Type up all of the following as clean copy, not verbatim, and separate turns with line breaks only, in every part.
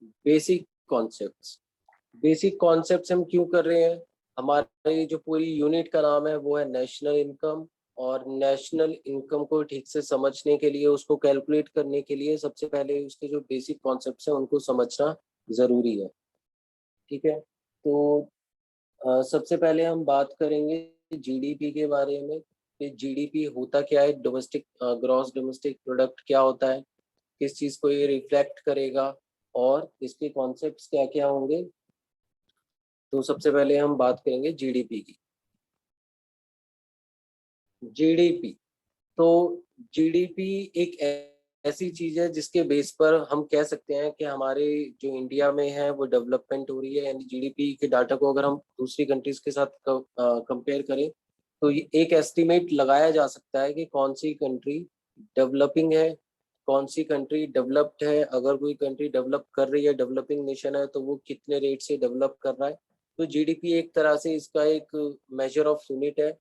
Basic concepts. Basic concepts हम क्यों कर रहे हैं? हमारी जो पूरी यूनिट का नाम है वो है नेशनल इनकम, और नेशनल इनकम को ठीक से समझने के लिए, उसको कैलकुलेट करने के लिए सबसे पहले उसके जो बेसिक कॉन्सेप्ट्स हैं उनको समझना ज़रूरी है। ठीक है, तो सबसे पहले हम बात करेंगे जीडीपी के बारे में कि जीडीपी होता क्या है, डोमेस्टिक ग्रॉस डोमेस्टिक प्रोडक्ट क्या होता है, किस चीज़ को ये रिफ्लेक्ट करेगा, और इसके कॉन्सेप्ट्स क्या क्या होंगे। तो सबसे पहले हम बात करेंगे जीडीपी की। जीडीपी, तो जीडीपी एक ऐसी चीज है जिसके बेस पर हम कह सकते हैं कि हमारे जो इंडिया में है वो डेवलपमेंट हो रही है। यानी जीडीपी के डाटा को अगर हम दूसरी कंट्रीज के साथ कंपेयर करें तो ये एक एस्टिमेट लगाया जा सकता है कि कौन सी कंट्री डेवलपिंग है, कौन सी कंट्री डेवलप्ड है। अगर कोई कंट्री डेवलप कर रही है, डेवलपिंग नेशन है, तो वो कितने रेट से डेवलप कर रहा है। तो जीडीपी एक तरह से इसका एक मेजर ऑफ यूनिट है,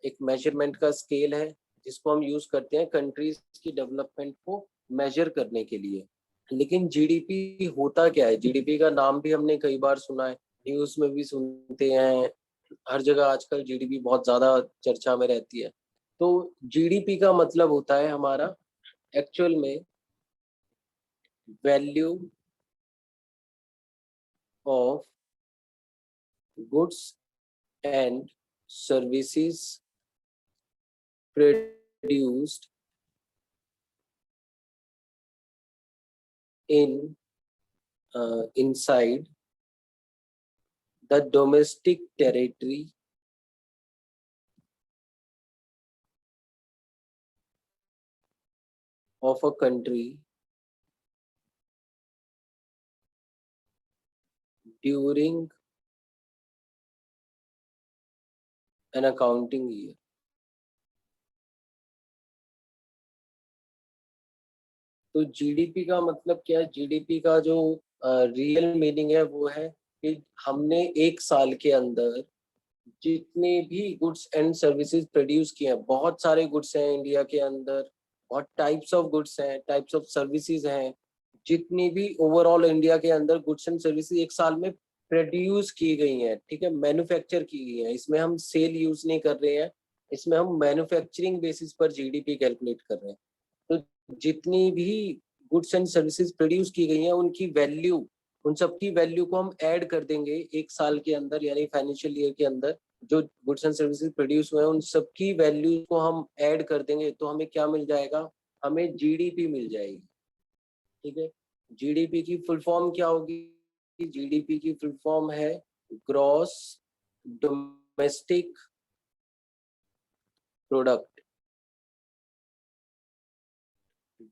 एक मेजरमेंट का स्केल है जिसको हम यूज करते हैं कंट्रीज की डेवलपमेंट को मेजर करने के लिए। लेकिन जीडीपी होता क्या है? जीडीपी का नाम भी हमने कई बार सुना है, न्यूज में भी सुनते हैं, हर जगह आजकल जीडीपी बहुत ज्यादा चर्चा में रहती है। तो जीडीपी का मतलब होता है हमारा एक्चुअल में value of goods and services produced in inside the domestic territory of a country during an accounting year। तो जीडीपी का मतलब क्या है? जीडीपी का जो रियल मीनिंग है वो है कि हमने एक साल के अंदर जितने भी गुड्स एंड सर्विसेज प्रोड्यूस किए हैं, बहुत सारे गुड्स हैं इंडिया के अंदर, बहुत टाइप्स ऑफ गुड्स हैं, टाइप्स ऑफ सर्विसेज हैं, जितनी भी ओवरऑल इंडिया के अंदर गुड्स एंड सर्विसेज एक साल में प्रोड्यूस की गई हैं, ठीक है, मैन्युफैक्चर की गई हैं, इसमें हम सेल यूज नहीं कर रहे हैं, इसमें हम मैन्युफैक्चरिंग बेसिस पर जीडीपी कैलकुलेट कर रहे हैं। तो जितनी भी गुड्स एंड सर्विसेज प्रोड्यूस की गई हैं उनकी वैल्यू, उन सबकी वैल्यू को हम ऐड कर देंगे एक साल के अंदर, यानी फाइनेंशियल ईयर के अंदर जो गुड्स एंड सर्विसेज प्रोड्यूस हुए हैं उन सबकी वैल्यू को हम ऐड कर देंगे, तो हमें क्या मिल जाएगा? हमें जीडीपी मिल जाएगी। ठीक है, जीडीपी की फुल फॉर्म क्या होगी? जीडीपी की फुल फॉर्म है gross domestic product.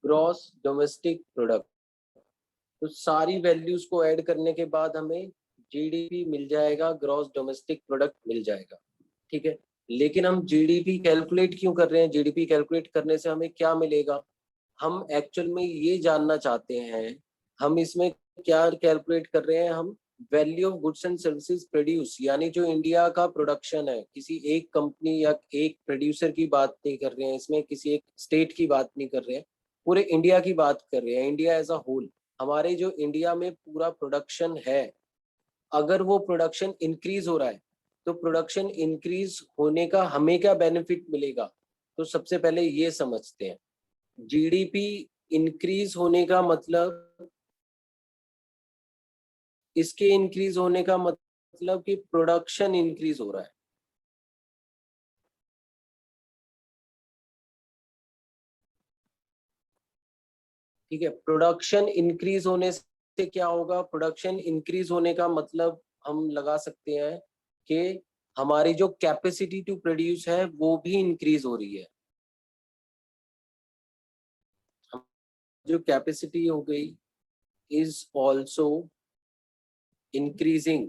Gross domestic product, तो सारी वैल्यूज को ऐड करने के बाद हमें जीडीपी मिल जाएगा, ग्रॉस डोमेस्टिक प्रोडक्ट मिल जाएगा। ठीक है, लेकिन हम जीडीपी कैलकुलेट क्यों कर रहे हैं? जीडीपी कैलकुलेट करने से हमें क्या मिलेगा? हम एक्चुअल में ये जानना चाहते हैं, हम इसमें क्या कैलकुलेट कर रहे हैं? हम value of goods and services produce, यानी जो इंडिया का प्रोडक्शन है, किसी एक कंपनी या एक प्रोड्यूसर की बात नहीं कर रहे हैं इसमें, किसी एक स्टेट की बात नहीं कर रहे हैं, पूरे इंडिया की बात कर रहे हैं, इंडिया एज अ होल। हमारे जो इंडिया में पूरा प्रोडक्शन है, अगर वो प्रोडक्शन इंक्रीज हो रहा है तो प्रोडक्शन इंक्रीज होने का हमें क्या बेनिफिट मिलेगा? तो सबसे पहले ये समझते हैं, जीडीपी इंक्रीज होने का मतलब, इसके इंक्रीज होने का मतलब कि प्रोडक्शन इंक्रीज हो रहा है। ठीक है, प्रोडक्शन इंक्रीज होने से क्या होगा? प्रोडक्शन इंक्रीज होने का मतलब हम लगा सकते हैं कि हमारी जो कैपेसिटी टू प्रोड्यूस है वो भी इंक्रीज हो रही है। जो कैपेसिटी हो गई इज ऑल्सो इंक्रीजिंग।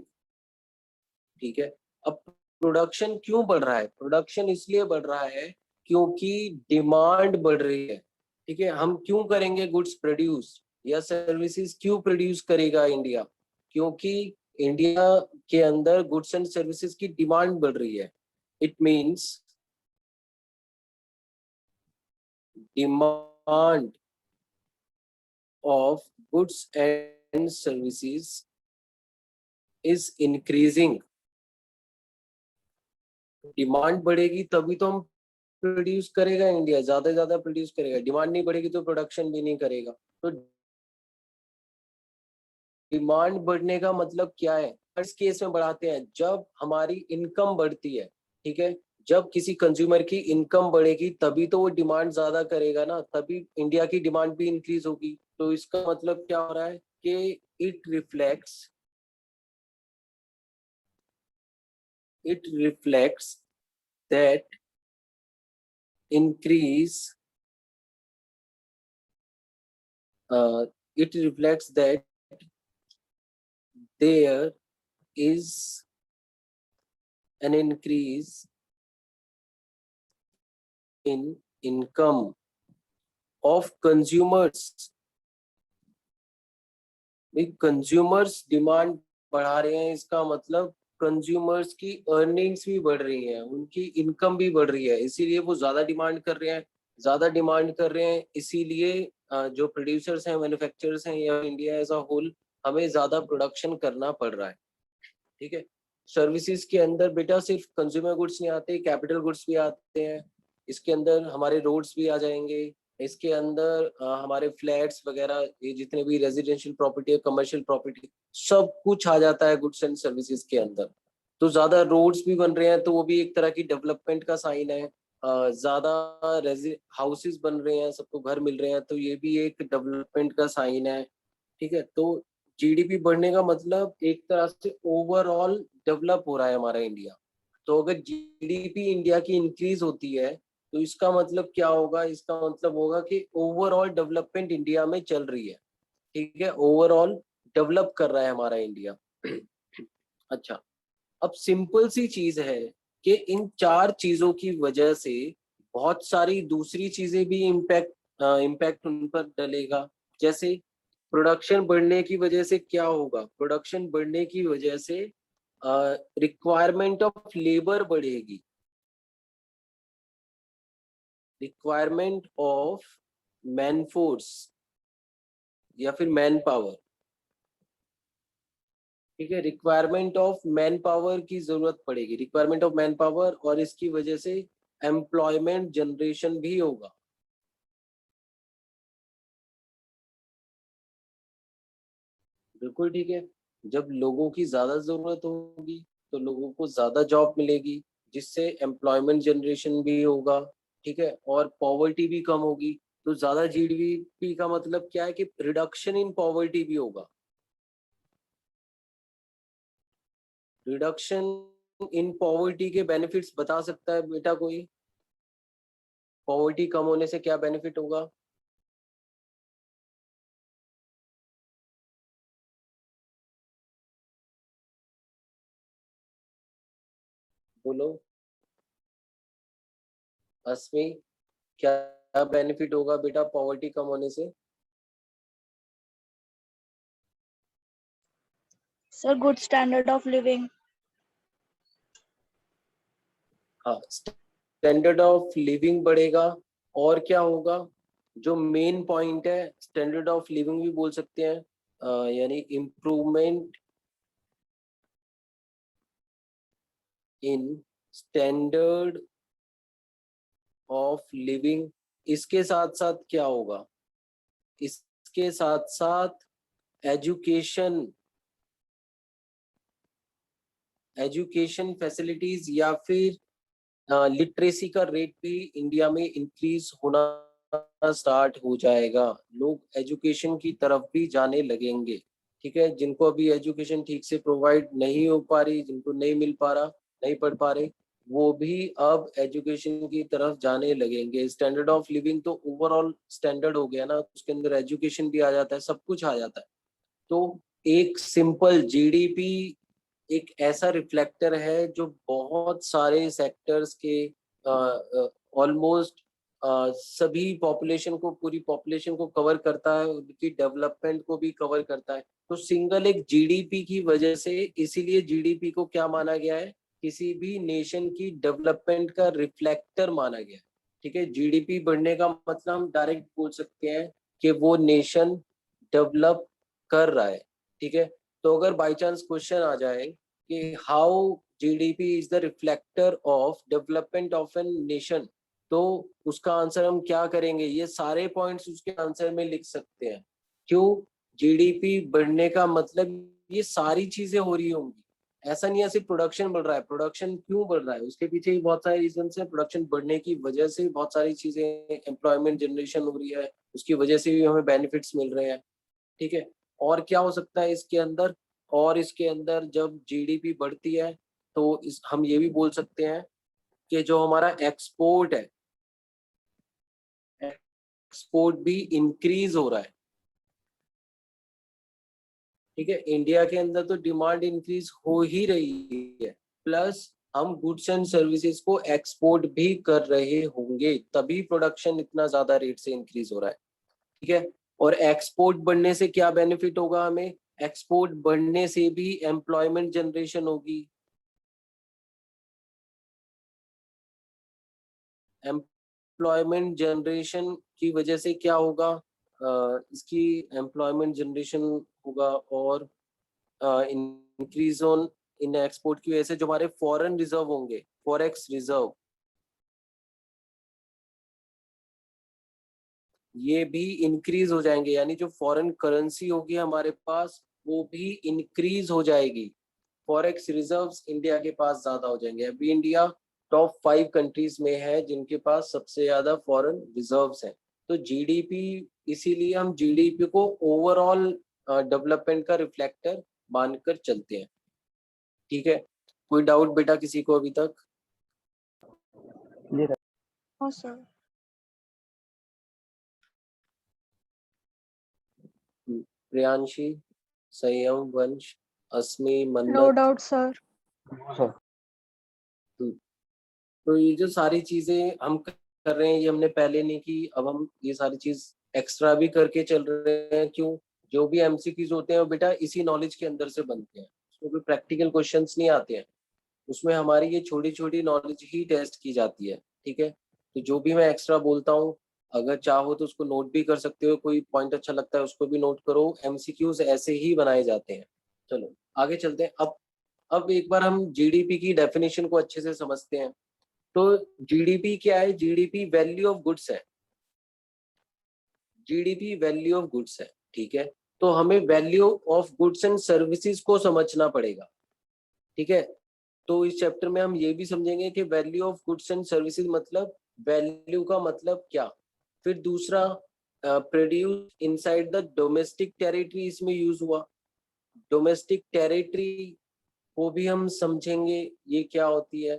ठीक है, अब प्रोडक्शन क्यों बढ़ रहा है? प्रोडक्शन इसलिए बढ़ रहा है क्योंकि डिमांड बढ़ रही है। ठीक है, हम क्यों करेंगे गुड्स प्रोड्यूस या सर्विसेज क्यों प्रोड्यूस करेगा इंडिया? क्योंकि इंडिया के अंदर गुड्स एंड सर्विसेज की डिमांड बढ़ रही है। It means demand of goods and services is increasing, demand बढ़ेगी तभी तो हम प्रोड्यूस करेगा इंडिया, ज्यादा से ज्यादा प्रोड्यूस करेगा, डिमांड नहीं बढ़ेगी तो प्रोडक्शन भी नहीं करेगा। तो डिमांड बढ़ने का मतलब क्या है, इस केस में बढ़ाते हैं जब हमारी इनकम बढ़ती है, ठीक है, जब किसी कंज्यूमर की इनकम बढ़ेगी तभी तो वो डिमांड ज्यादा करेगा ना, तभी इंडिया की डिमांड भी इंक्रीज होगी। तो इसका मतलब क्या हो रहा है कि it reflects that increase it reflects that there is an increase in income of consumers। Consumers demand बढ़ा रहे हैं, इसका मतलब कंज्यूमर्स की अर्निंग्स भी बढ़ रही हैं, उनकी इनकम भी बढ़ रही है, इसीलिए वो ज्यादा डिमांड कर रहे हैं। ज्यादा डिमांड कर रहे हैं इसीलिए जो प्रोड्यूसर्स हैं, मैन्युफैक्चरर्स हैं या इंडिया एज अ होल, हमें ज्यादा प्रोडक्शन करना पड़ रहा है। ठीक है, सर्विसेज के अंदर बेटा सिर्फ कंज्यूमर गुड्स नहीं आते, कैपिटल गुड्स भी आते हैं, इसके अंदर हमारे रोड्स भी आ जाएंगे, इसके अंदर हमारे फ्लैट्स वगैरह, ये जितने भी रेजिडेंशियल प्रॉपर्टी है, कमर्शियल प्रॉपर्टी, सब कुछ आ जाता है गुड्स एंड सर्विसेज के अंदर। तो ज्यादा रोड्स भी बन रहे हैं तो वो भी एक तरह की डेवलपमेंट का साइन है, ज्यादा हाउसेस बन रहे हैं, सबको घर मिल रहे हैं, तो ये भी एक डेवलपमेंट का साइन है। ठीक है, तो जीडीपी बढ़ने का मतलब एक तरह से ओवरऑल डेवलप हो रहा है हमारा इंडिया। तो अगर जीडीपी इंडिया की इंक्रीज होती है तो इसका मतलब क्या होगा, इसका मतलब होगा कि ओवरऑल डेवलपमेंट इंडिया में चल रही है। ठीक है, ओवरऑल डेवलप कर रहा है हमारा इंडिया। अच्छा, अब सिंपल सी चीज है कि इन चार चीजों की वजह से बहुत सारी दूसरी चीजें भी इम्पैक्ट उन पर डलेगा। जैसे प्रोडक्शन बढ़ने की वजह से क्या होगा, प्रोडक्शन बढ़ने की वजह से रिक्वायरमेंट ऑफ लेबर बढ़ेगी, रिक्वायरमेंट ऑफ मैन फोर्स या फिर मैन पावर। ठीक है, रिक्वायरमेंट ऑफ मैन पावर की जरूरत पड़ेगी, रिक्वायरमेंट ऑफ मैन पावर, और इसकी वजह से एम्प्लॉयमेंट जनरेशन भी होगा। बिल्कुल ठीक है, जब लोगों की ज्यादा जरूरत होगी तो लोगों को ज्यादा जॉब मिलेगी, जिससे एम्प्लॉयमेंट जनरेशन भी होगा। ठीक है, और पॉवर्टी भी कम होगी। तो ज्यादा जीडीपी का मतलब क्या है कि रिडक्शन इन पॉवर्टी भी होगा। रिडक्शन इन पॉवर्टी के बेनिफिट्स बता सकता है बेटा कोई, पॉवर्टी कम होने से क्या बेनिफिट होगा? बोलो अस्मी, क्या बेनिफिट होगा बेटा पॉवर्टी कम होने से?
Sir, good standard of living.
हाँ, स्टैंडर्ड ऑफ लिविंग बढ़ेगा। और क्या होगा, जो मेन पॉइंट है, स्टैंडर्ड ऑफ लिविंग भी बोल सकते हैं, यानी improvement in standard of living. इसके साथ साथ क्या होगा, इसके साथ साथ एजुकेशन, एजुकेशन फैसिलिटीज या फिर लिटरेसी का रेट भी इंडिया में इंक्रीज होना स्टार्ट हो जाएगा, लोग एजुकेशन की तरफ भी जाने लगेंगे। ठीक है, जिनको अभी एजुकेशन ठीक से प्रोवाइड नहीं हो पा रही, जिनको नहीं मिल पा रहा, नहीं पढ़ पा रहे, वो भी अब एजुकेशन की तरफ जाने लगेंगे। स्टैंडर्ड ऑफ लिविंग तो ओवरऑल स्टैंडर्ड हो गया ना, उसके अंदर एजुकेशन भी आ जाता है, सब कुछ आ जाता है। तो एक सिंपल जीडीपी एक ऐसा रिफ्लेक्टर है जो बहुत सारे सेक्टर्स के ऑलमोस्ट सभी पॉपुलेशन को, पूरी पॉपुलेशन को कवर करता है, उनकी डेवलपमेंट को भी कवर करता है। तो सिंगल एक जीडीपी की वजह से, इसीलिए जीडीपी को क्या माना गया है, किसी भी नेशन की डेवलपमेंट का रिफ्लेक्टर माना गया है। ठीक है, जीडीपी बढ़ने का मतलब हम डायरेक्ट बोल सकते हैं कि वो नेशन डेवलप कर रहा है, ठीक है। तो अगर बाई चांस क्वेश्चन आ जाए कि how GDP is the reflector of development of an nation, तो उसका आंसर हम क्या करेंगे, ये सारे पॉइंट्स उसके आंसर में लिख सकते हैं। क्यों? जीडीपी बढ़ने का मतलब ये सारी चीजें हो रही होंगी, ऐसा नहीं है सिर्फ प्रोडक्शन बढ़ रहा है। प्रोडक्शन क्यों बढ़ रहा है, उसके पीछे भी बहुत सारे रीजन है। प्रोडक्शन बढ़ने की वजह से बहुत सारी चीजें, एम्प्लॉयमेंट जनरेशन हो रही है, उसकी वजह से भी हमें बेनिफिट्स मिल रहे हैं, ठीक है। और क्या हो सकता है इसके अंदर, और इसके अंदर जब जीडीपी बढ़ती है तो हम ये भी बोल सकते हैं कि जो हमारा एक्सपोर्ट है, एक्सपोर्ट भी इंक्रीज हो रहा है, ठीक है। इंडिया के अंदर तो डिमांड इंक्रीज हो ही रही है, प्लस हम गुड्स एंड सर्विसेज को एक्सपोर्ट भी कर रहे होंगे, तभी प्रोडक्शन इतना ज्यादा रेट से इंक्रीज हो रहा है, ठीक है। और एक्सपोर्ट बढ़ने से क्या बेनिफिट होगा हमें, एक्सपोर्ट बढ़ने से भी एम्प्लॉयमेंट जनरेशन होगी। एम्प्लॉयमेंट जनरेशन की वजह से क्या होगा, इसकी एम्प्लॉयमेंट जनरेशन होगा, और इंक्रीज ऑन इन एक्सपोर्ट की वजह से जो हमारे फॉरेन रिजर्व होंगे, फॉरेक्स रिजर्व, ये भी इंक्रीज हो जाएंगे, यानी जो फॉरेन करेंसी होगी हमारे पास वो भी इंक्रीज हो जाएगी। फॉरेक्स रिजर्व्स इंडिया के पास ज्यादा हो जाएंगे। अभी इंडिया टॉप 5 कंट्रीज में है जिनके पास सबसे ज्यादा फॉरेन रिजर्व्स हैं। तो जीडीपी, इसीलिए हम जीडीपी को ओवरऑल डेवलपमेंट का रिफ्लेक्टर मानकर चलते हैं, ठीक है। कोई डाउट बेटा किसी को अभी तक?
No sir.
प्रियांशी, संयम, वंश, अस्मी,
नो
मन्नत।
Doubt sir.
तो ये जो सारी चीजें हम कर रहे हैं ये हमने पहले नहीं की, अब हम ये सारी चीज एक्स्ट्रा भी करके चल रहे हैं। क्यों? जो भी एमसीक्यूज होते हैं वो बेटा इसी नॉलेज के अंदर से बनते हैं, उसमें कोई प्रैक्टिकल क्वेश्चंस नहीं आते हैं, उसमें हमारी ये छोटी छोटी नॉलेज ही टेस्ट की जाती है, ठीक है। तो जो भी मैं एक्स्ट्रा बोलता हूँ, अगर चाहो तो उसको नोट भी कर सकते हो, कोई पॉइंट अच्छा लगता है उसको भी नोट करो, एमसीक्यूज ऐसे ही बनाए जाते हैं। चलो आगे चलते हैं। अब एक बार हम जीडीपी की डेफिनेशन को अच्छे से समझते हैं। तो जीडीपी क्या है? जीडीपी वैल्यू ऑफ गुड्स है, जीडीपी वैल्यू ऑफ गुड्स है, ठीक है। तो हमें value of goods and services को समझना पड़ेगा, ठीक है। तो इस चैप्टर में हम ये भी समझेंगे कि value of goods and services मतलब वैल्यू का मतलब क्या। फिर दूसरा, produce inside the domestic territory इसमें यूज हुआ। डोमेस्टिक टेरिटरी को भी हम समझेंगे ये क्या होती है।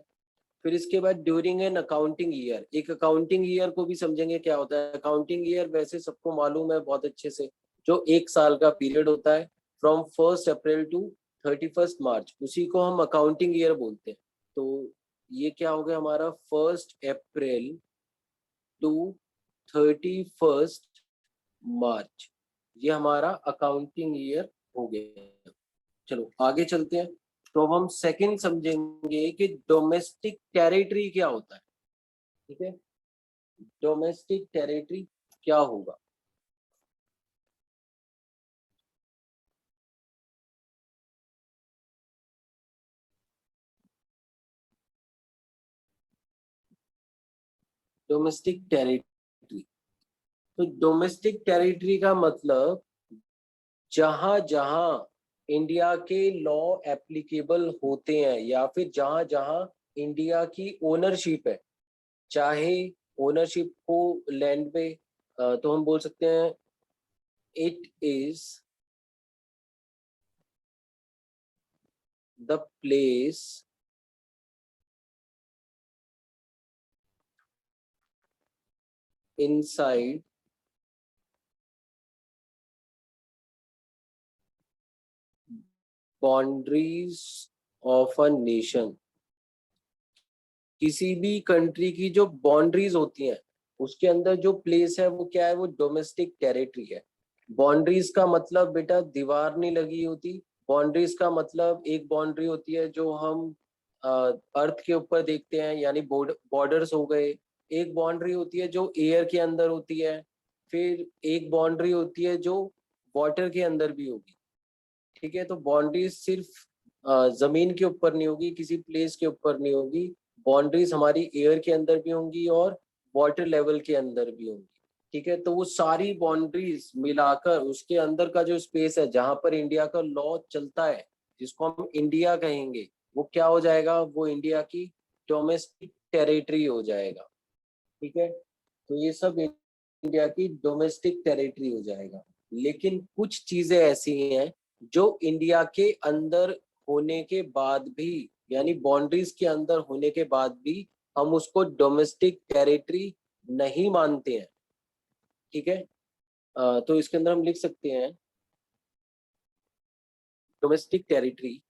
फिर इसके बाद ड्यूरिंग एन अकाउंटिंग ईयर, एक अकाउंटिंग ईयर को भी समझेंगे क्या होता है। अकाउंटिंग ईयर वैसे सबको मालूम है बहुत अच्छे से, जो एक साल का पीरियड होता है, फ्रॉम 1 अप्रैल टू 31 मार्च, उसी को हम अकाउंटिंग ईयर बोलते हैं। तो ये क्या हो गया हमारा, 1 अप्रैल टू 31 मार्च, ये हमारा अकाउंटिंग ईयर हो गया। चलो आगे चलते हैं। तो हम सेकंड समझेंगे कि डोमेस्टिक टेरिटरी क्या होता है, ठीक है। डोमेस्टिक टेरिटरी क्या होगा? डोमेस्टिक टेरिटरी, तो डोमेस्टिक टेरिटरी का मतलब जहां जहां इंडिया के लॉ एप्लीकेबल होते हैं, या फिर जहां जहां इंडिया की ओनरशिप है, चाहे ओनरशिप हो लैंड पे, तो हम बोल सकते हैं it is the place inside boundaries of a nation. किसी भी कंट्री की जो बाउंड्रीज होती हैं उसके अंदर जो प्लेस है वो क्या है, वो डोमेस्टिक टेरिटरी है। बाउंड्रीज का मतलब बेटा दीवार नहीं लगी होती, बाउंड्रीज का मतलब एक बाउंड्री होती है जो हम अर्थ के ऊपर देखते हैं, यानी बॉर्डर्स हो गए। एक बाउंड्री होती है जो एयर के अंदर होती है। फिर एक बाउंड्री होती है जो वाटर के अंदर भी होगी, ठीक है। तो बाउंड्रीज सिर्फ जमीन के ऊपर नहीं होगी, किसी प्लेस के ऊपर नहीं होगी, बाउंड्रीज हमारी एयर के अंदर भी होंगी और वाटर लेवल के अंदर भी होंगी, ठीक है। तो वो सारी बाउंड्रीज मिलाकर उसके अंदर का जो स्पेस है जहां पर इंडिया का लॉ चलता है, जिसको हम इंडिया कहेंगे, वो क्या हो जाएगा, वो इंडिया की डोमेस्टिक टेरिटरी हो जाएगा, ठीक है। तो ये सब इंडिया की डोमेस्टिक टेरिटरी हो जाएगा। लेकिन कुछ चीजें ऐसी हैं जो इंडिया के अंदर होने के बाद भी, यानी बाउंड्रीज के अंदर होने के बाद भी हम उसको डोमेस्टिक टेरिटरी नहीं मानते हैं, ठीक है। तो इसके अंदर हम लिख सकते हैं domestic territory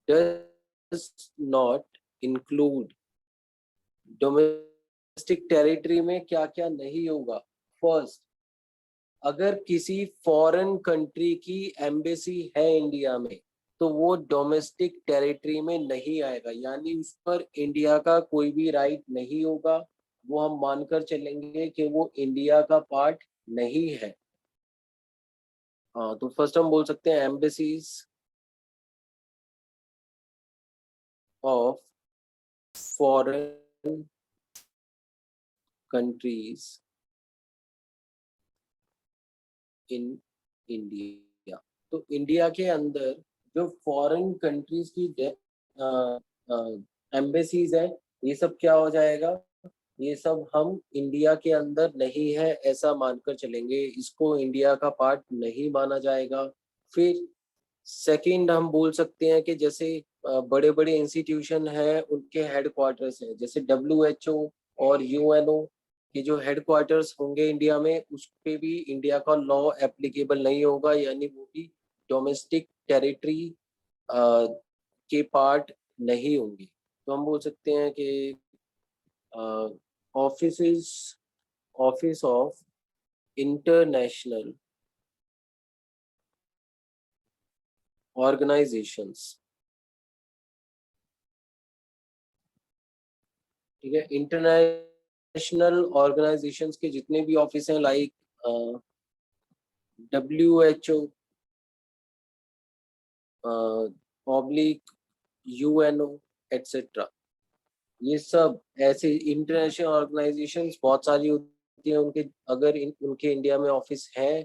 does not include, domestic territory में क्या क्या नहीं होगा। फर्स्ट, अगर किसी फॉरेन कंट्री की एम्बेसी है इंडिया में तो वो डोमेस्टिक टेरिटरी में नहीं आएगा, यानी उस पर इंडिया का कोई भी राइट नहीं होगा, वो हम मानकर चलेंगे कि वो इंडिया का पार्ट नहीं है। हाँ, तो फर्स्ट हम बोल सकते हैं embassies of foreign countries in India. तो इंडिया के अंदर जो फॉरेन कंट्रीज की एम्बेसीज है, ये सब क्या हो जाएगा, ये सब हम इंडिया के अंदर नहीं है ऐसा मानकर चलेंगे, इसको इंडिया का पार्ट नहीं माना जाएगा। फिर सेकंड हम बोल सकते हैं कि जैसे बड़े बड़े इंस्टीट्यूशन हैं उनके हेडक्वार्टर्स हैं, जैसे WHO और UNO के जो हेडक्वार्टर्स होंगे इंडिया में, उस पे भी इंडिया का लॉ एप्लीकेबल नहीं होगा, यानी वो भी डोमेस्टिक टेरिटरी के पार्ट नहीं होंगे। तो हम बोल सकते हैं कि office office of international organisations, ठीक है। इंटरनेशनल ऑर्गेनाइजेशंस के जितने भी ऑफिस हैं, like WHO oblique UNO etcetera, ये सब ऐसे इंटरनेशनल ऑर्गेनाइजेशंस बहुत सारी होती हैं, उनके अगर उनके इंडिया में ऑफिस है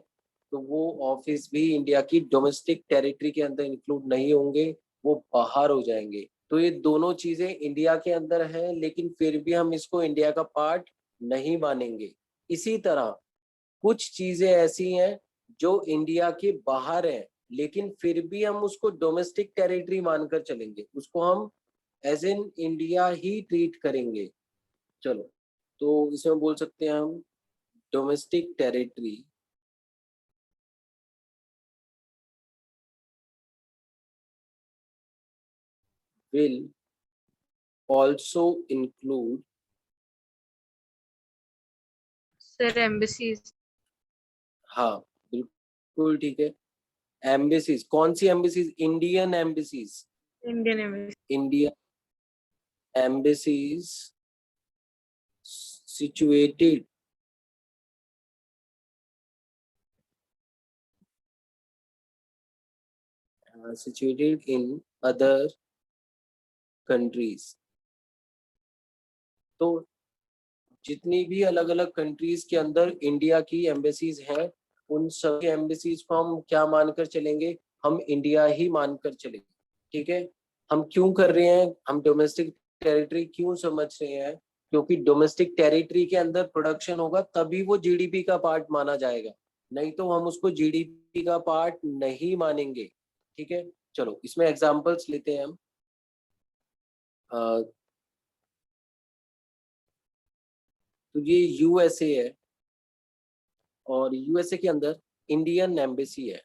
तो वो ऑफिस भी इंडिया की डोमेस्टिक टेरिटरी के अंदर इंक्लूड नहीं होंगे, वो बाहर हो जाएंगे। तो ये दोनों चीजें इंडिया के अंदर है लेकिन फिर भी हम इसको इंडिया का पार्ट नहीं मानेंगे। इसी तरह कुछ चीजें ऐसी हैं जो इंडिया के बाहर है लेकिन फिर भी हम उसको डोमेस्टिक टेरिटरी मानकर चलेंगे, उसको हम एज इन इंडिया ही ट्रीट करेंगे। चलो, तो इसमें बोल सकते हैं हम domestic territory will also include,
sir embassies.
हाँ बिल्कुल ठीक है, एम्बेसीज। कौन सी embassies, Indian embassies,
Indian embassy.
India embassies situated situated in other countries। तो जितनी भी अलग अलग कंट्रीज के अंदर इंडिया की एम्बेसीज हैं, उन सभी एम्बेसीज को हम क्या मानकर चलेंगे, हम इंडिया ही मानकर चलेंगे, ठीक है। हम क्यों कर रहे हैं, हम डोमेस्टिक टेरिटरी क्यों समझ रहे हैं, क्योंकि डोमेस्टिक टेरिटरी के अंदर प्रोडक्शन होगा तभी वो GDP का पार्ट माना जाएगा, नहीं तो हम उसको GDP का पार्ट नहीं मानेंगे, ठीक है। चलो इसमें एग्जांपल्स लेते हैं हम। तो ये USA है और USA के अंदर इंडियन एम्बेसी है,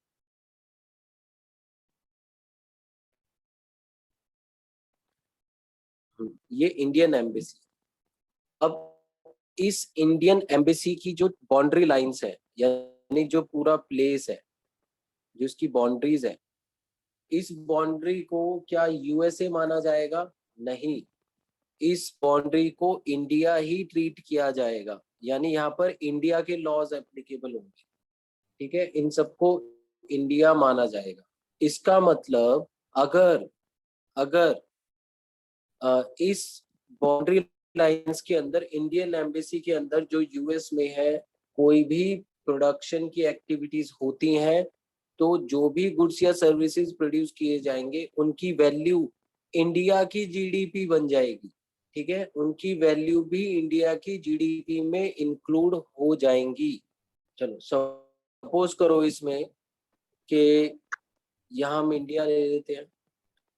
ये इंडियन एम्बेसी। अब इस इंडियन एम्बेसी की जो बाउंड्री लाइंस है, यानी जो पूरा प्लेस है, जो इसकी बाउंड्रीज है, इस बाउंड्री को क्या USA माना जाएगा, नहीं, इस बाउंड्री को इंडिया ही ट्रीट किया जाएगा, यानी यहाँ पर इंडिया के लॉज एप्लीकेबल होंगे, ठीक है, इन सबको इंडिया माना जाएगा। इसका मतलब अगर अगर इस बाउंड्री लाइंस के अंदर इंडियन एम्बेसी के अंदर जो यूएस में है कोई भी प्रोडक्शन की एक्टिविटीज होती हैं, तो जो भी गुड्स या सर्विसेज प्रोड्यूस किए जाएंगे उनकी वैल्यू इंडिया की जीडीपी बन जाएगी, ठीक है, उनकी वैल्यू भी इंडिया की जीडीपी में इंक्लूड हो जाएंगी। चलो सपोज करो इसमें कि यहाँ हम इंडिया ले लेते हैं,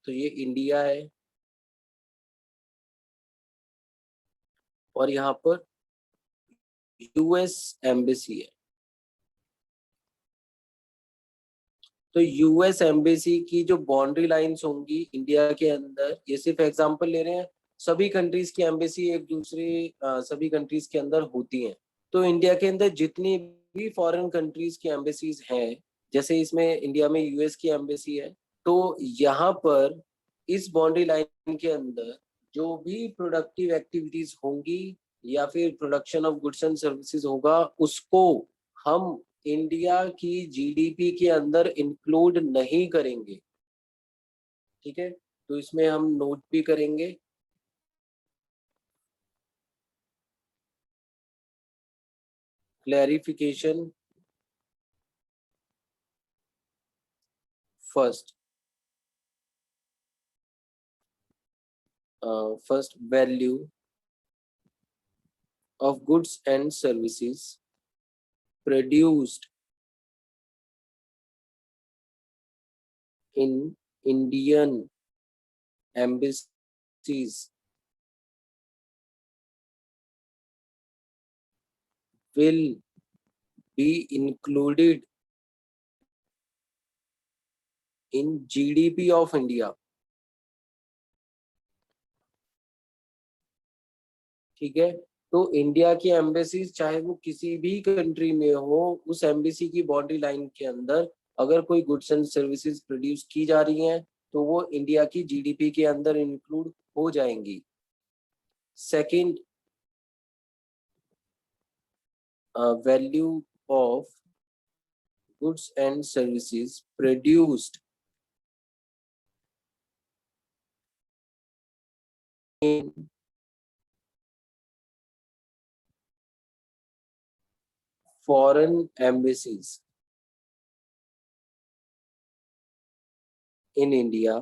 तो ये इंडिया है और यहाँ पर यूएस एम्बेसी है। तो यूएस एम्बेसी की जो बाउंड्री लाइंस होंगी इंडिया के अंदर, ये सिर्फ एग्जांपल ले रहे हैं, सभी कंट्रीज की एम्बेसी एक दूसरे सभी कंट्रीज के अंदर होती हैं। तो इंडिया के अंदर जितनी भी फॉरेन कंट्रीज की एम्बेसीज हैं, जैसे इसमें इंडिया में यूएस की एम्बेसी है, तो यहाँ पर इस बाउंड्री लाइन के अंदर जो भी प्रोडक्टिव एक्टिविटीज होंगी या फिर production of goods and services होगा, उसको हम इंडिया की जीडीपी के अंदर इंक्लूड नहीं करेंगे, ठीक है, तो इसमें हम नोट भी करेंगे। Clarification first, first value of goods and services produced in Indian embassies will be included in GDP of India, ठीक है। तो इंडिया की एम्बेसीज चाहे वो किसी भी कंट्री में हो, उस एम्बेसी की बाउंड्री लाइन के अंदर अगर कोई गुड्स एंड सर्विसेज प्रोड्यूस की जा रही हैं तो वो इंडिया की जीडीपी के अंदर इंक्लूड हो जाएंगी। Second, value of goods and services produced in foreign embassies in India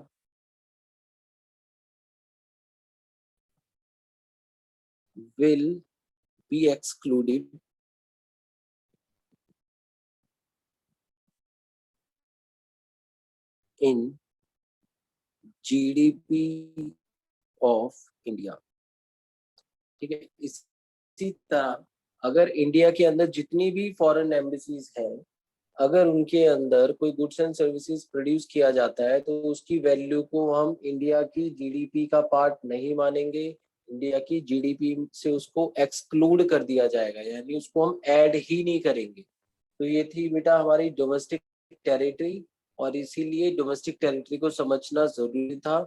will be excluded in GDP of India, ठीक है। इसी तरह अगर इंडिया के अंदर जितनी भी फॉरेन एम्बेसीज हैं, अगर उनके अंदर कोई गुड्स एंड सर्विसेज प्रोड्यूस किया जाता है तो उसकी वैल्यू को हम इंडिया की जीडीपी का पार्ट नहीं मानेंगे, इंडिया की जीडीपी से उसको एक्सक्लूड कर दिया जाएगा, यानी उसको हम ऐड ही नहीं करेंगे। तो ये थी बेटा हमारी डोमेस्टिक टेरिटरी, और इसीलिए डोमेस्टिक टेरिटरी को समझना जरूरी था।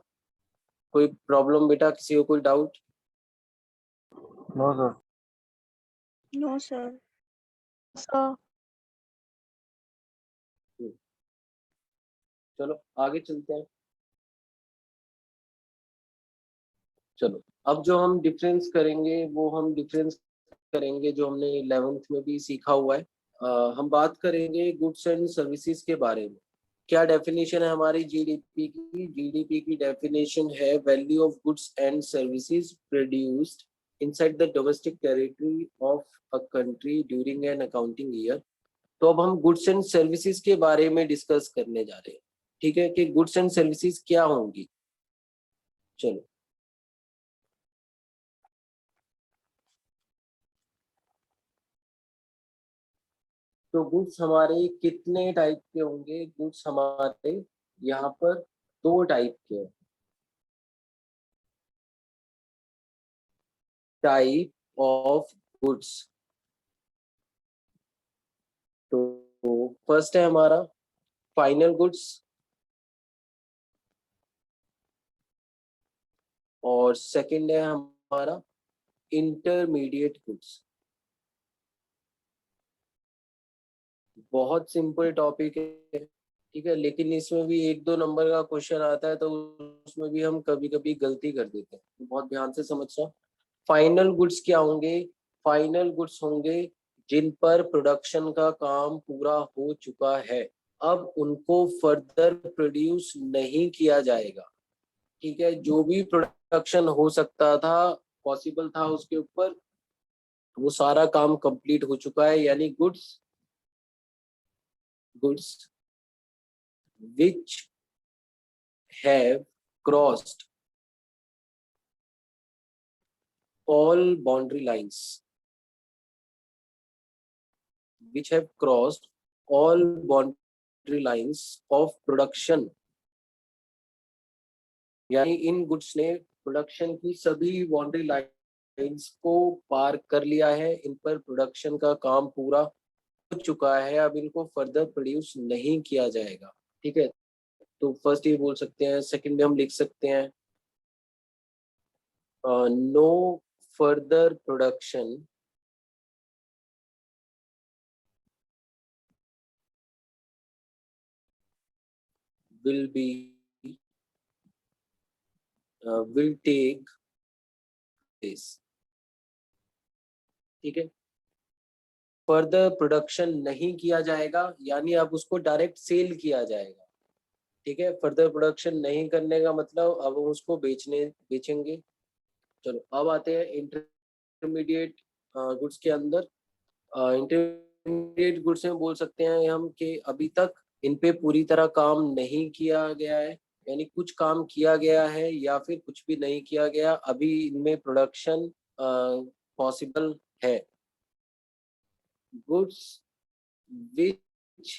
कोई प्रॉब्लम बेटा, किसी को कोई doubt?
No sir.
No, sir. Sir.
चलो आगे चलते हैं। चलो अब जो हम डिफरेंस करेंगे वो हम डिफरेंस करेंगे जो हमने 11th में भी सीखा हुआ है। हम बात करेंगे गुड्स एंड सर्विसेज के बारे में। क्या डेफिनेशन है हमारी जीडीपी की? जीडीपी की डेफिनेशन है value of goods and services produced inside the domestic territory of a country during an accounting year. तो अब हम गुड्स एंड सर्विसेज के बारे में डिस्कस करने जा रहे हैं, ठीक है, कि गुड्स एंड सर्विसेज क्या होंगी। चलो तो गुड्स हमारे कितने टाइप के होंगे? गुड्स हमारे यहाँ पर दो टाइप के हैं। टाइप ऑफ गुड्स, तो फर्स्ट है हमारा फाइनल गुड्स और सेकंड है हमारा इंटरमीडिएट गुड्स। बहुत सिंपल टॉपिक है, ठीक है, लेकिन इसमें भी 1-2 नंबर का क्वेश्चन आता है तो उसमें भी हम कभी कभी गलती कर देते हैं, तो बहुत ध्यान से समझना। फाइनल गुड्स क्या होंगे? फाइनल गुड्स होंगे जिन पर प्रोडक्शन का काम पूरा हो चुका है, अब उनको फर्दर प्रोड्यूस नहीं किया जाएगा, ठीक है। जो भी प्रोडक्शन हो सकता था, पॉसिबल था उसके ऊपर, वो सारा काम कंप्लीट हो चुका है, यानी goods which have crossed all boundary lines, which have crossed all boundary lines of production, यानी इन गुड्स ने प्रोडक्शन की सभी बाउंड्री लाइंस को पार कर लिया है, इन पर प्रोडक्शन का काम पूरा हो चुका है, अब इनको फर्दर प्रोड्यूस नहीं किया जाएगा, ठीक है। तो फर्स्ट ये बोल सकते हैं, सेकंड में हम लिख सकते हैं no further production will take place, ठीक है। फर्दर प्रोडक्शन नहीं किया जाएगा यानी अब उसको डायरेक्ट सेल किया जाएगा, ठीक है। फर्दर प्रोडक्शन नहीं करने का मतलब अब हम उसको बेचेंगे। चलो अब आते हैं इंटरमीडिएट गुड्स के अंदर। इंटरमीडिएट गुड्स में बोल सकते हैं हम कि अभी तक इन पे पूरी तरह काम नहीं किया गया है, यानी कुछ काम किया गया है या फिर कुछ भी नहीं किया गया, अभी इनमें प्रोडक्शन पॉसिबल है। Goods which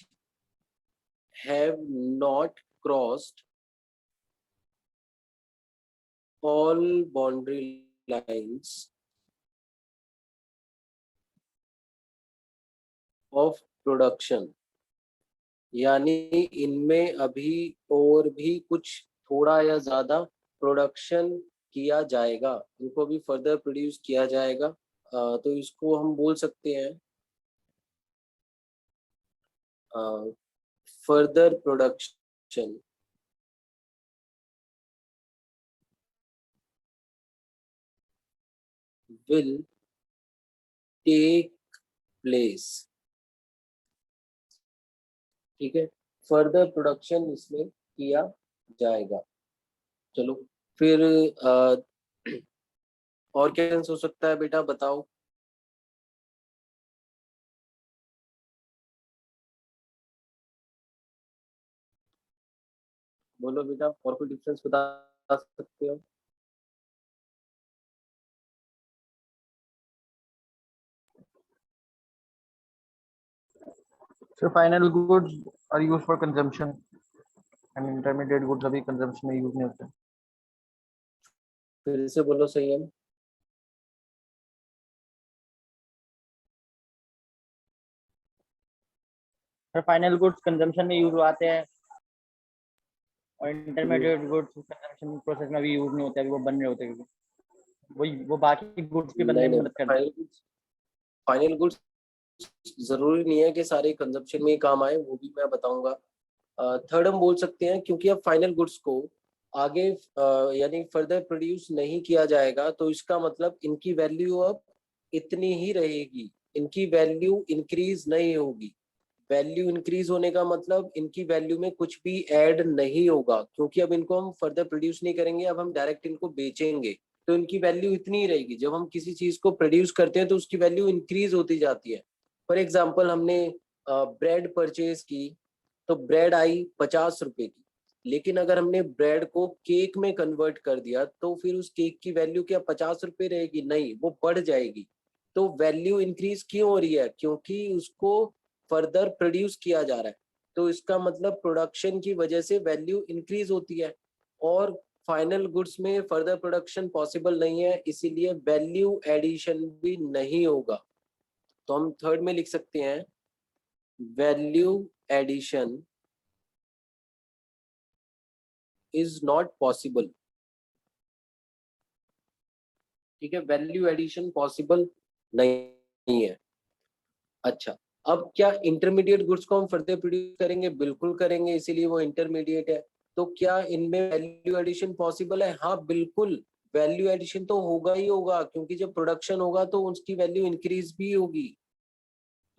have not crossed all boundary lines of production, यानी इनमें अभी और भी कुछ थोड़ा या ज्यादा प्रोडक्शन किया जाएगा, इनको भी फर्दर प्रोड्यूस किया जाएगा। तो इसको हम बोल सकते हैं further production will take place, ठीक है। फर्दर प्रोडक्शन इसमें किया जाएगा। चलो फिर और क्या हो सकता है बेटा, बताओ। बोलो बेटा, और कोई डिफरेंस बता सकते हो?
So final goods are used for consumption and intermediate goods अभी consumption में use नहीं होते।
फिर से बोलो संयम।
सर फाइनल गुड्स कंजम्पशन में यूज आते हैं और इंटरमीडिएट गुड्स कंजम्पशन प्रोसेस में भी यूज नहीं होते, अभी वो बन रहे होते हैं, वो बाकी गुड्स के बनने में मदद करते हैं।
फाइनल गुड्स जरूरी नहीं है कि सारे कंजप्शन में ही काम आए, वो भी मैं बताऊंगा। थर्ड हम बोल सकते हैं क्योंकि अब फाइनल गुड्स को आगे यानी फर्दर प्रोड्यूस नहीं किया जाएगा, तो इसका मतलब इनकी वैल्यू अब इतनी ही रहेगी, इनकी वैल्यू इंक्रीज नहीं होगी। वैल्यू इंक्रीज होने का मतलब इनकी वैल्यू में कुछ भी ऐड नहीं होगा, क्योंकि अब इनको हम फर्दर प्रोड्यूस नहीं करेंगे, अब हम डायरेक्ट इनको बेचेंगे, तो इनकी वैल्यू इतनी ही रहेगी। जब हम किसी चीज को प्रोड्यूस करते हैं तो उसकी वैल्यू इंक्रीज होती जाती है। फॉर एग्जाम्पल हमने ब्रेड परचेज की, तो ब्रेड आई 50 रुपए की, लेकिन अगर हमने ब्रेड को केक में कन्वर्ट कर दिया तो फिर उस केक की वैल्यू क्या 50 रुपए रहेगी? नहीं, वो बढ़ जाएगी। तो वैल्यू इंक्रीज क्यों हो रही है? क्योंकि उसको फर्दर प्रोड्यूस किया जा रहा है, तो इसका मतलब प्रोडक्शन की वजह से वैल्यू इंक्रीज होती है, और फाइनल गुड्स में फर्दर प्रोडक्शन पॉसिबल नहीं है, इसीलिए वैल्यू एडिशन भी नहीं होगा। तो हम थर्ड में लिख सकते हैं value addition is not possible. ठीक है, वैल्यू एडिशन पॉसिबल नहीं है। अच्छा, अब क्या इंटरमीडिएट गुड्स को हम फर्दर प्रोड्यूस करेंगे? बिल्कुल करेंगे, इसीलिए वो इंटरमीडिएट है। तो क्या इनमें वैल्यू एडिशन पॉसिबल है? हाँ बिल्कुल, वैल्यू एडिशन तो होगा ही होगा, क्योंकि जब प्रोडक्शन होगा तो उसकी वैल्यू इंक्रीज भी होगी।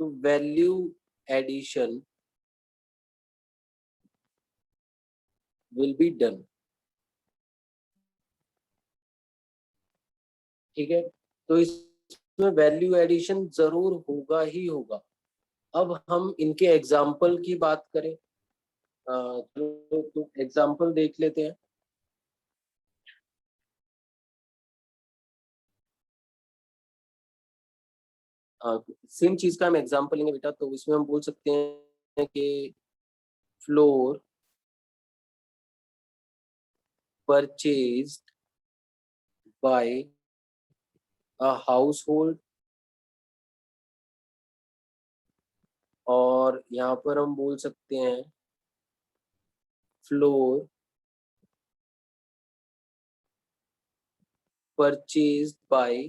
तो value addition will be done. ठीक है, तो इसमें वैल्यू एडिशन जरूर होगा ही होगा। अब हम इनके एग्जाम्पल की बात करें, तो एग्जाम्पल देख लेते हैं। सेम चीज का हम एग्जाम्पल लेंगे बेटा, तो इसमें हम बोल सकते हैं कि floor purchased bye a house hold, और यहाँ पर हम बोल सकते हैं floor purchased bye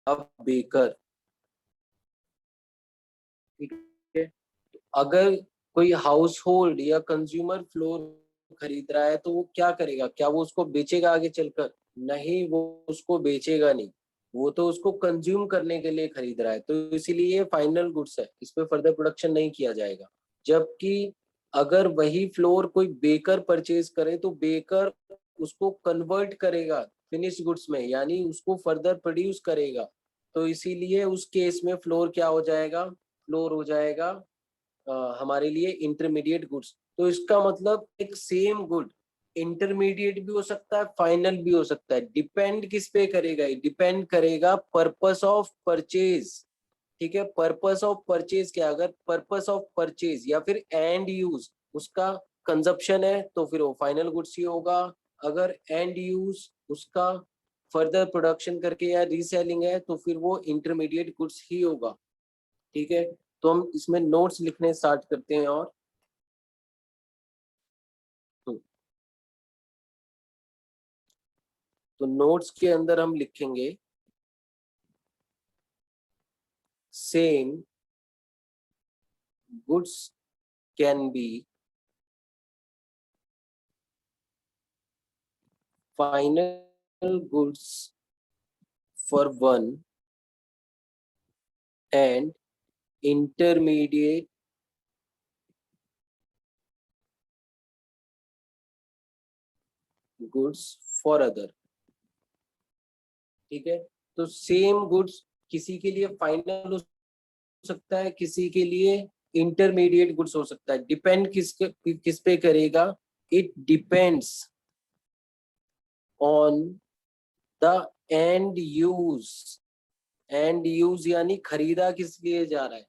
a baker. ठीक है, तो अगर कोई हाउस होल्ड या कंज्यूमर फ्लोर खरीद रहा है तो वो क्या करेगा? क्या वो उसको बेचेगा आगे चलकर? नहीं, वो उसको बेचेगा नहीं, वो तो उसको कंज्यूम करने के लिए खरीद रहा है, तो इसीलिए ये फाइनल गुड्स है, इस पे फर्दर प्रोडक्शन नहीं किया जाएगा। जबकि अगर वही फ्लोर कोई बेकर परचेज करे तो बेकर उसको कन्वर्ट करेगा फिनिश्ड गुड्स में, यानी उसको फर्दर प्रोड्यूस करेगा, तो इसीलिए उस केस में फ्लोर क्या हो जाएगा? फ्लोर हो जाएगा हमारे लिए इंटरमीडिएट गुड्स। तो इसका मतलब एक सेम गुड इंटरमीडिएट भी हो सकता है, फाइनल भी हो सकता है। डिपेंड किस पे करेगा? डिपेंड करेगा पर्पस ऑफ परचेज। ठीक है, पर्पस ऑफ परचेज क्या? अगर पर्पस ऑफ परचेज या फिर एंड यूज उसका कंजप्शन है तो फिर वो फाइनल गुड्स ही होगा। अगर एंड यूज उसका फर्दर प्रोडक्शन करके या रीसेलिंग है तो फिर वो इंटरमीडिएट गुड्स ही होगा। ठीक है, तो हम इसमें नोट्स लिखने स्टार्ट करते हैं। और तो नोट्स के अंदर हम लिखेंगे same goods can be final goods for one and intermediate goods for other. ठीक है, तो सेम गुड्स किसी के लिए फाइनल हो सकता है, किसी के लिए इंटरमीडिएट गुड्स हो सकता है। डिपेंड किस पे करेगा? It depends on the end use. And use यानी खरीदा किस लिए जा रहा है?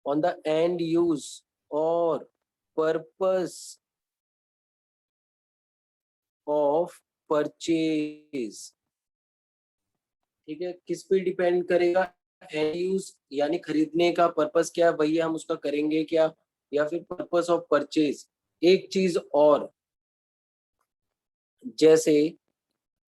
ऑन द एंड यूज और पर्पस ऑफ परचेज। ठीक है, किस पे डिपेंड करेगा? एंड यूज यानी खरीदने का पर्पस क्या है, भैया हम उसका करेंगे क्या, या फिर पर्पस ऑफ परचेज। एक चीज और, जैसे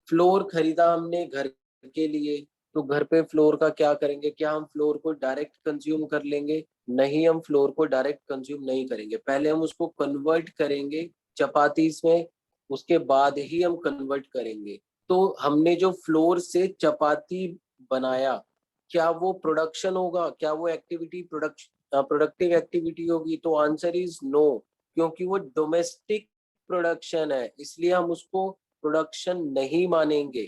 फ्लोर खरीदा हमने घर के लिए, तो घर पे फ्लोर का क्या करेंगे? क्या हम फ्लोर को डायरेक्ट कंज्यूम कर लेंगे? नहीं, हम फ्लोर को डायरेक्ट कंज्यूम नहीं करेंगे, पहले हम उसको कन्वर्ट करेंगे चपातीस में, उसके बाद ही हम कन्वर्ट करेंगे। तो हमने जो फ्लोर से चपाती बनाया, क्या वो प्रोडक्शन होगा? क्या वो एक्टिविटी प्रोडक्टिव एक्टिविटी होगी? तो आंसर इज नो, क्योंकि वो डोमेस्टिक प्रोडक्शन है, इसलिए हम उसको प्रोडक्शन नहीं मानेंगे।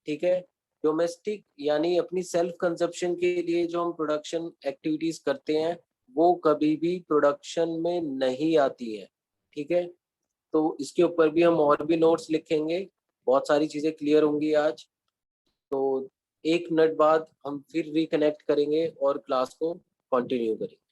ठीक है, डोमेस्टिक यानी अपनी सेल्फ कंजप्शन के लिए जो हम प्रोडक्शन एक्टिविटीज करते हैं वो कभी भी प्रोडक्शन में नहीं आती है। ठीक है, तो इसके ऊपर भी हम और भी नोट्स लिखेंगे, बहुत सारी चीजें क्लियर होंगी आज। तो 1 मिनट बाद हम फिर रिकनेक्ट करेंगे और क्लास को कंटिन्यू करेंगे।